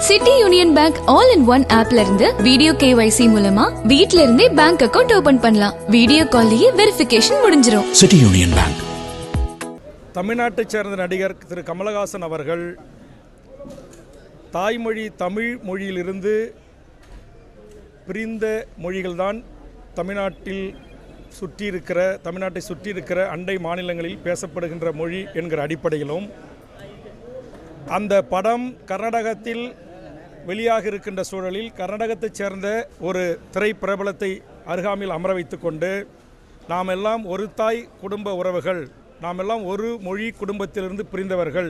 City union bank all in one ஆப்ல இருந்து video KYC மூலமா வீட்ல இருந்தே பேங்க் அக்கவுண்ட் ஓபன் பண்ணலாம். வீடியோ கால்லயே வெரிஃபிகேஷன் முடிஞ்சிரும். City union bank. தமிழ்நாட்டைச் சேர்ந்த நடிகர் திரு கமலஹாசன் அவர்கள் தாய்மொழி தமிழ் மொழியிலிருந்து பிரிந்த மொழிகள்தான் தமிழ்நாட்டை சுற்றி இருக்கிற அண்டை மாநிலங்களில் பேசப்படுகின்ற மொழி என்கிற அடிப்படையிலும் அந்த படம் கர்நாடகத்தில் வெளியாக இருக்கின்ற சூழலில் கர்நாடகத்தைச் சேர்ந்த ஒரு திரைப்பிரபலத்தை அருகாமையில் அமர வைத்து கொண்டு நாம் எல்லாம் ஒரு தாய் குடும்ப உறவுகள், நாம் எல்லாம் ஒரு மொழி குடும்பத்திலிருந்து பிரிந்தவர்கள்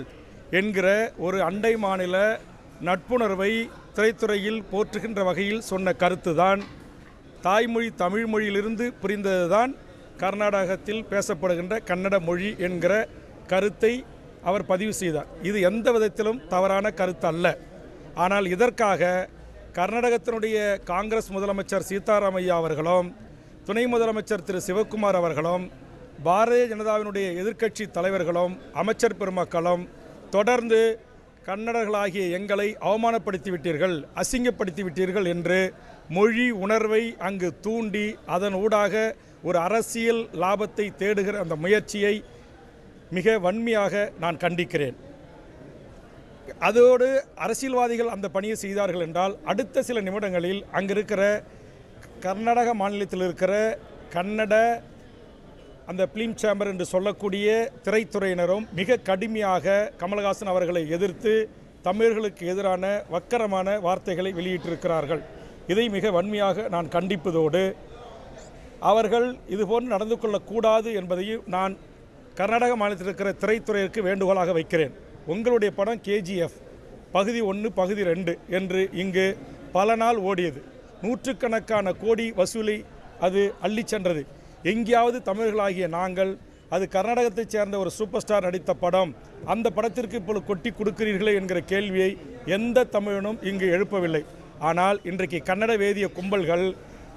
என்கிற ஒரு அண்டை மாநில நட்புணர்வை திரைத்துறையில் போற்றுகின்ற வகையில் சொன்ன கருத்து தான் தாய்மொழி தமிழ் மொழியிலிருந்து பிரிந்ததுதான் கர்நாடகத்தில் பேசப்படுகின்ற கன்னட மொழி என்கிற கருத்தை அவர் பதிவு செய்தார். இது எந்த விதத்திலும் தவறான கருத்து அல்ல. ஆனால் இதற்காக கர்நாடகத்தினுடைய காங்கிரஸ் முதலமைச்சர் சீதாராமையா அவர்களும் துணை முதலமைச்சர் திரு சிவக்குமார் அவர்களும் பாரதிய ஜனதாவினுடைய எதிர்க்கட்சி தலைவர்களும் அமைச்சர் பெருமக்களும் தொடர்ந்து கன்னடர்களாகிய எங்களை அவமானப்படுத்தி விட்டீர்கள், அசிங்கப்படுத்தி விட்டீர்கள் என்று மொழி உணர்வை அங்கு தூண்டி அதன் ஊடாக ஒரு அரசியல் லாபத்தை தேடுகிற அந்த முயற்சியை மிக வன்மையாக நான் கண்டிக்கிறேன். அதோடு அரசியல்வாதிகள் அந்த பணியை செய்தார்கள் என்றால் அடுத்த சில நிமிடங்களில் அங்கு இருக்கிற கர்நாடக மாநிலத்தில் இருக்கிற கன்னட அந்த ஃபிலிம் சேம்பர் என்று சொல்லக்கூடிய திரைத்துறையினரும் மிக கடுமையாக கமலஹாசன் அவர்களை எதிர்த்து தமிழர்களுக்கு எதிரான வக்கரமான வார்த்தைகளை வெளியிட்டிருக்கிறார்கள். இதை மிக வன்மையாக நான் கண்டிப்பதோடு அவர்கள் இதுபோன்று நடந்து கொள்ளக்கூடாது என்பதையும் நான் கர்நாடக மாநிலத்தில் இருக்கிற திரைத்துறையிற்கு வேண்டுகோளாக வைக்கிறேன். உங்களுடைய படம் KGF பகுதி 1 பகுதி 2 என்று இங்கு பல நாள் ஓடியது. நூற்றுக்கணக்கான கோடி வசூலை அது அள்ளி சென்றது. எங்கேயாவது தமிழர்களாகிய நாங்கள் அது கர்நாடகத்தைச் சேர்ந்த ஒரு சூப்பர் ஸ்டார் நடித்த படம், அந்த படத்திற்கு இப்பொழுது கொட்டி கொடுக்கிறீர்களே என்கிற கேள்வியை எந்த தமிழனும் இங்கு எழுப்பவில்லை. ஆனால் இன்றைக்கு கன்னட வேதிய கும்பல்கள்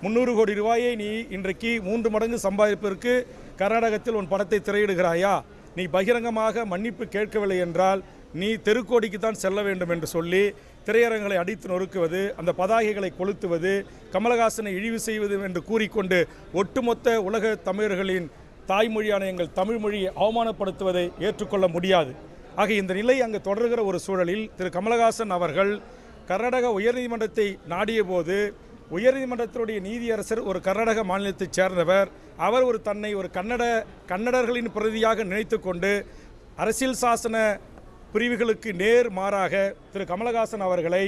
300 கோடி ரூபாயை நீ இன்றைக்கு 3 மடங்கு சம்பாதிப்பதற்கு கர்நாடகத்தில் உன் படத்தை திரையிடுகிறாயா, நீ பகிரங்கமாக மன்னிப்பு கேட்கவில்லை என்றால் நீ தெருக்கோடிக்கு தான் செல்ல வேண்டும் என்று சொல்லி திரையரங்களை அடித்து நொறுக்குவது, அந்த பதாகைகளை கொளுத்துவது, கமலஹாசனை இழிவு செய்வது என்று கூறிக்கொண்டு ஒட்டுமொத்த உலக தமிழர்களின் தாய்மொழியான எங்கள் தமிழ் மொழியை அவமானப்படுத்துவதை ஏற்றுக்கொள்ள முடியாது. ஆக இந்த நிலை அங்கு தொடர்கிற ஒரு சூழலில் திரு கமலஹாசன் அவர்கள் கர்நாடக உயர்நீதிமன்றத்தை நாடிய போது உயர்நீதிமன்றத்தினுடைய நீதியரசர் ஒரு கர்நாடக மாநிலத்தைச் சேர்ந்தவர், அவர் தன்னை ஒரு கன்னடர்களின் பிரதியாக நினைத்து கொண்டு அரசியல் சாசன பிரிவுகளுக்கு நேர் மாறாக திரு கமலஹாசன் அவர்களை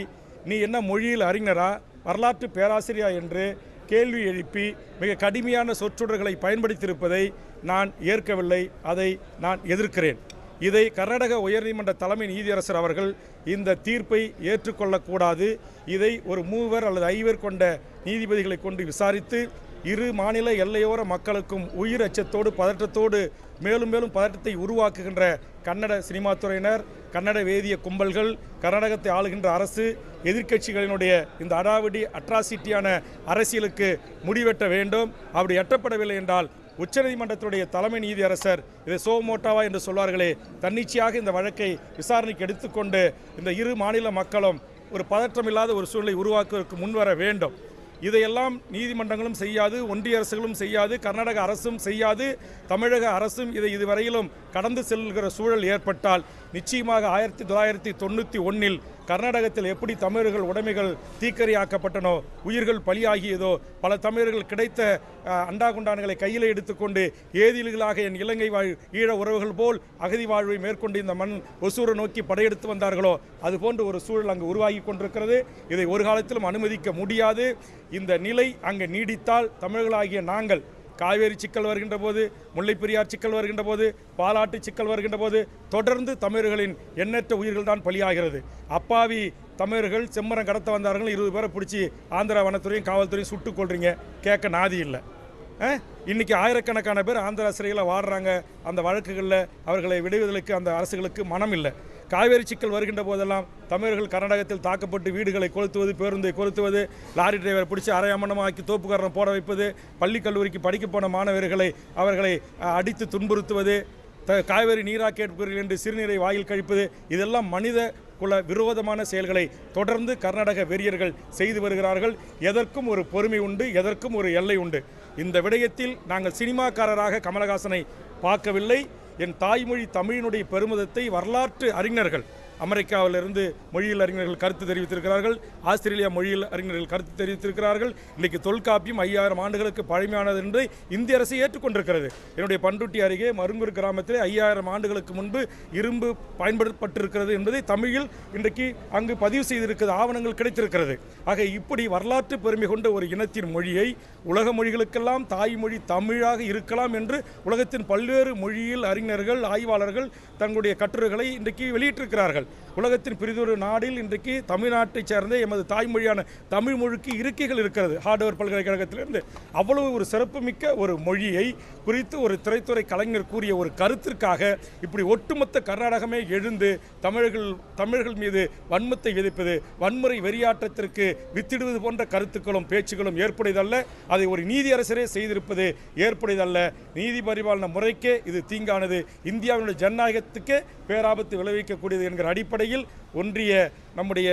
நீ என்ன மொழியில் அறிஞரா, வரலாற்று பேராசிரியா என்று கேள்வி எழுப்பி மிக கடுமையான சொற்றொடர்களை பயன்படுத்தியிருப்பதை நான் ஏற்கவில்லை, அதை நான் எதிர்க்கிறேன். இதை கர்நாடக உயர்நீதிமன்ற தலைமை நீதியரசர் அவர்கள் இந்த தீர்ப்பை ஏற்றுக்கொள்ளக்கூடாது. இதை ஒரு 3 அல்லது 5 கொண்ட நீதிபதிகளை கொண்டு விசாரித்து இரு மாநில எல்லையோர மக்களுக்கும் உயிர் அச்சத்தோடு பதற்றத்தோடு மேலும் மேலும் பதற்றத்தை உருவாக்குகின்ற கன்னட சினிமா துறையினர், கன்னட வேதிய கும்பல்கள், கர்நாடகத்தை ஆளுகின்ற அரசு, எதிர்க்கட்சிகளினுடைய இந்த அட்ராசிட்டியான அரசியலுக்கு முடிவெட்ட வேண்டும். அப்படி எட்டப்படவில்லை என்றால் உச்சநீதிமன்றத்துடைய தலைமை நீதியரசர் இதை சோமோட்டாவா என்று சொல்வார்களே, தன்னிச்சையாக இந்த வழக்கை விசாரணைக்கு எடுத்துக்கொண்டு இந்த இரு மாநில மக்களும் ஒரு பதற்றமில்லாத ஒரு சூழலை உருவாக்குவதற்கு முன்வர வேண்டும். இதையெல்லாம் நீதிமன்றங்களும் செய்யாது, ஒன்றிய அரசுகளும் செய்யாது, கர்நாடக அரசும் செய்யாது, தமிழக அரசும் இதை இதுவரையிலும் கடந்து செல்கிற சூழல் ஏற்பட்டால் நிச்சயமாக 1991 கர்நாடகத்தில் எப்படி தமிழர்கள் உடைமைகள் தீக்கரையாக்கப்பட்டனோ, உயிர்கள் பலியாகியதோ, பல தமிழர்கள் கிடைத்த அண்டாகுண்டான்களை கையில் எடுத்துக்கொண்டு ஏதில்களாக என் இலங்கை ஈழ உறவுகள் போல் அகதி வாழ்வை மேற்கொண்டு இந்த மண் ஒசூரை நோக்கி படையெடுத்து வந்தார்களோ அதுபோன்ற ஒரு சூழல் அங்கு உருவாகி கொண்டிருக்கிறது. இதை ஒரு காலத்திலும் அனுமதிக்க முடியாது. இந்த நிலை அங்கு நீடித்தால் தமிழர்களாகிய நாங்கள் காவேரி சிக்கல் வருகின்ற போது, முல்லை பெரியார் சிக்கல் வருகின்ற போது, பாலாட்டு சிக்கல் வருகின்ற போது தொடர்ந்து தமிழர்களின் எண்ணற்ற உயிர்கள் தான் பலியாகிறது. அப்பாவி தமிழர்கள் செம்மரம் கடத்த வந்தார்கள், 20 பேரை பிடிச்சி ஆந்திரா வனத்துறையும் காவல்துறையும் சுட்டுக் கொள்றீங்க, கேட்க நாதி இல்லை. இன்றைக்கி ஆயிரக்கணக்கான பேர் ஆந்திரா சிறையில் வாடுறாங்க. அந்த வழக்குகளில் அவர்களை விடுவதற்கு அந்த அரசுகளுக்கு மனம் இல்லை. காவேரி சிக்கல் வருகின்ற போதெல்லாம் தமிழர்கள் கர்நாடகத்தில் தாக்கப்பட்டு வீடுகளை கொளுத்துவது, பேருந்தை கொளுத்துவது, லாரி டிரைவரை பிடிச்சி அரையமனமாக்கி தோப்புக்காரனை போட வைப்பது, பள்ளி கல்லூரிக்கு படிக்க போன மாணவர்களை அவர்களை அடித்து துன்புறுத்துவது, காவேரி நீராக கேட்பீர்கள் என்று சிறுநீரை வாயில் கழிப்பது, இதெல்லாம் மனித குல விரோதமான செயல்களை தொடர்ந்து கர்நாடக வெறியர்கள் செய்து வருகிறார்கள். எதற்கும் ஒரு பொறுமை உண்டு, எதற்கும் ஒரு எல்லை உண்டு. இந்த விடயத்தில் நாங்கள் சினிமாக்காரராக கமலஹாசனை பார்க்கவில்லை. என் தாய்மொழி தமிழினுடைய பெருமிதத்தை வரலாற்று அறிஞர்கள், அமெரிக்காவிலிருந்து மொழியியல் அறிஞர்கள் கருத்து தெரிவித்திருக்கிறார்கள், ஆஸ்திரேலியா மொழியியல் அறிஞர்கள் கருத்து தெரிவித்திருக்கிறார்கள். இன்றைக்கு தொல்காப்பியம் 5000 ஆண்டுகளுக்கு பழமையானது என்று இந்திய அரசு ஏற்றுக்கொண்டிருக்கிறது. என்னுடைய பண்ருட்டி அருகே மருங்கூர் கிராமத்தில் 5000 ஆண்டுகளுக்கு முன்பு இரும்பு பயன்படுத்தப்பட்டிருக்கிறது என்பதை தமிழில் இன்றைக்கு அங்கு பதிவு செய்திருக்கிறது, ஆவணங்கள் கிடைத்திருக்கிறது. ஆக இப்படி வரலாற்று பெருமை கொண்ட ஒரு இனத்தின் மொழியை உலக மொழிகளுக்கெல்லாம் தாய்மொழி தமிழாக இருக்கலாம் என்று உலகத்தின் பல்வேறு மொழியியல் அறிஞர்கள், ஆய்வாளர்கள் தங்களுடைய கட்டுரைகளை இன்றைக்கு வெளியிட்டிருக்கிறார்கள். உலகத்தின் பிரிதொரு நாடில் இன்றைக்கு தமிழ்நாட்டைச் சேர்ந்த எமது தாய்மொழியான தமிழ் மொழிக்கு இருக்கைகள் இருக்கிறது. ஹார்வர்ட் பல்கலைக்கழகத்திலிருந்து அவ்வளவு ஒரு சிறப்புமிக்க ஒரு மொழியை குறித்து ஒரு திரைத்துறை கலைஞர் கூறிய ஒரு கருத்திற்காக இப்படி ஒட்டுமொத்த கர்நாடகமே எழுந்து தமிழர்கள் மீது வன்மத்தை விதைப்பது, வன்முறை வெறியாட்டத்திற்கு வித்திடுவது போன்ற கருத்துக்களும் பேச்சுக்களும் ஏற்புடையதல்ல. அதை ஒரு நீதியரசரே செய்திருப்பது ஏற்புடையதல்ல. நீதி பரிபாலன முறைக்கே இது தீங்கானது, இந்தியாவினுடைய ஜனநாயகத்துக்கே பேராபத்து விளைவிக்கக்கூடியது என்கிற அடிப்படையில் ஒன்றிய நம்முடைய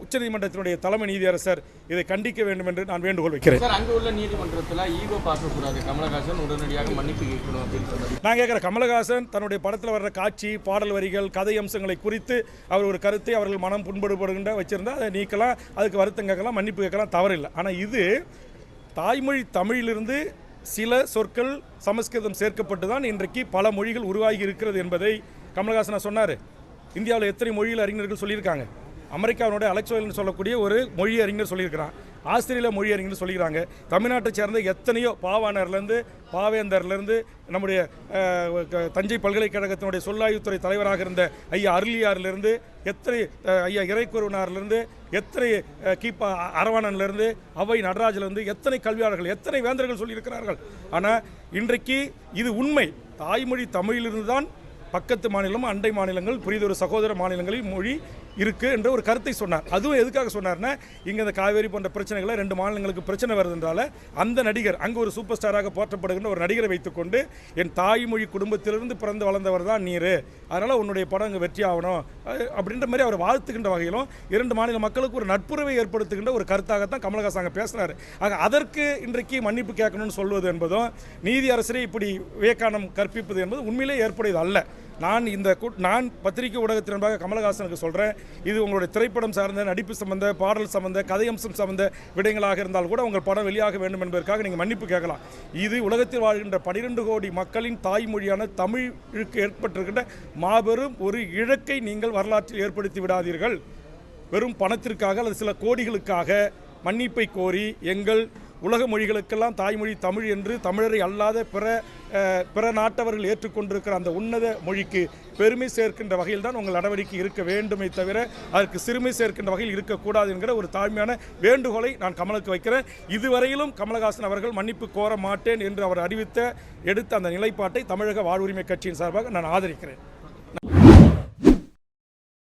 உச்சநீதிமன்றத்தினுடைய தலைமை நீதியரசர் இதை கண்டிக்க வேண்டும் என்று நான் வேண்டுகோள் வைக்கிறேன். அங்கு உள்ள நீதிமன்றத்தில் ஈகோ பார்க்கக்கூடாது, கமலஹாசன் உடனடியாக மன்னிப்பு கேட்கணும் அப்படின்னு சொன்னார். நான் கேட்குற கமலஹாசன் தன்னுடைய படத்தில் வர்ற காட்சி, பாடல் வரிகள், கதை அம்சங்களை குறித்து அவர் ஒரு கருத்தை அவர்கள் மனம் புண்படுபடுகின்ற வச்சிருந்தால் அதை நீக்கலாம், அதுக்கு வருத்தம் கேட்கலாம், மன்னிப்பு கேட்கலாம், தவறில்லை. ஆனால் இது தாய்மொழி தமிழிலிருந்து சில சொற்கள் சமஸ்கிருதம் சேர்க்கப்பட்டு தான் இன்றைக்கு பல மொழிகள் உருவாகி இருக்கிறது என்பதை கமலஹாசன் சொன்னார். இந்தியாவில் எத்தனை மொழியில் அறிஞர்கள் சொல்லியிருக்காங்க. அமெரிக்காவினுடைய அலெக்சோயில்னு சொல்லக்கூடிய ஒரு மொழி அறிஞர் சொல்லியிருக்கிறான், ஆஸ்திரேலியா மொழி அறிஞர் சொல்லியிருக்காங்க. தமிழ்நாட்டை சேர்ந்த எத்தனையோ பாவாணர்லேருந்து பாவேந்தர்லேருந்து நம்முடைய தஞ்சை பல்கலைக்கழகத்தினுடைய சொல்லாய்வுத்துறை தலைவராக இருந்த ஐயா அருளியாரிலிருந்து, எத்தனை ஐயா இறைக்குருவனார்லேருந்து, எத்தனை கீப்பா அரவாணன்லேருந்து, அவை நடராஜிலிருந்து எத்தனை கல்வியாளர்கள், எத்தனை வேந்தர்கள் சொல்லியிருக்கிறார்கள். ஆனால் இன்றைக்கு இது உண்மை. தாய்மொழி தமிழிலிருந்து தான் பக்கத்து மாநிலம், அண்டை மாநிலங்கள், புரிதொரு சகோதர மாநிலங்களில் மொழி இருக்குது என்ற ஒரு கருத்தை சொன்னார். அதுவும் எதுக்காக சொன்னார்னா, இங்கே இந்த காவேரி போன்ற பிரச்சனைகளை 2 மாநிலங்களுக்கு பிரச்சனை வருதுன்றால அந்த நடிகர் அங்கே ஒரு சூப்பர் ஸ்டாராக போற்றப்படுகின்ற ஒரு நடிகரை வைத்துக்கொண்டு, என் தாய்மொழி குடும்பத்திலிருந்து பிறந்து வளர்ந்தவர் தான் நீர், அதனால் உன்னுடைய படம் இங்கே வெற்றி ஆகணும் அப்படின்ற மாதிரி அவர் வாழ்த்துக்கின்ற வகையிலும் 2 மாநில மக்களுக்கு ஒரு நட்புறவை ஏற்படுத்துகின்ற ஒரு கருத்தாகத்தான் கமலஹாசன் அங்கே பேசினார். ஆக அதற்கு இன்றைக்கு மன்னிப்பு கேட்கணும்னு சொல்வது என்பதும் நீதி அரசரை இப்படி விவேகானம் கற்பிப்பது என்பது உண்மையிலே ஏற்புடையது அல்ல. நான் பத்திரிகை ஊடகத்தின் முன்பாக கமலஹாசனுக்கு சொல்கிறேன், இது உங்களுடைய திரைப்படம் சார்ந்த, நடிப்பு சம்பந்த, பாடல் சம்பந்த, கதையம்சம் சம்பந்த விடயங்களாக இருந்தால் கூட உங்கள் படம் வெளியாக வேண்டும் என்பதற்காக நீங்கள் மன்னிப்பு கேட்கலாம். இது உலகத்தில் வாழ்கின்ற 12 கோடி மக்களின் தாய்மொழியான தமிழுக்கு ஏற்பட்டிருக்கின்ற மாபெரும் ஒரு இழக்கை நீங்கள் வரலாற்றில் ஏற்படுத்தி விடாதீர்கள். வெறும் பணத்திற்காக அல்லது சில கோடிகளுக்காக மன்னிப்பை கோரி எங்கள் உலக மொழிகளுக்கெல்லாம் தாய்மொழி தமிழ் என்று தமிழரை அல்லாத பிற நாட்டவர்கள் ஏற்றுக்கொண்டிருக்கிற அந்த உன்னத மொழிக்கு பெருமை சேர்க்கின்ற வகையில் தான் உங்கள் நடவடிக்கை இருக்க வேண்டுமே தவிர அதற்கு சிறுமை சேர்க்கின்ற வகையில் இருக்கக்கூடாது என்கிற ஒரு தாழ்மையான வேண்டுகோளை நான் கமலுக்கு வைக்கிறேன். இதுவரையிலும் கமலஹாசன் அவர்கள் மன்னிப்பு கோர மாட்டேன் என்று அவர் எடுத்த அந்த நிலைப்பாட்டை தமிழக வாழ்வுரிமை கட்சியின் சார்பாக நான் ஆதரிக்கிறேன்.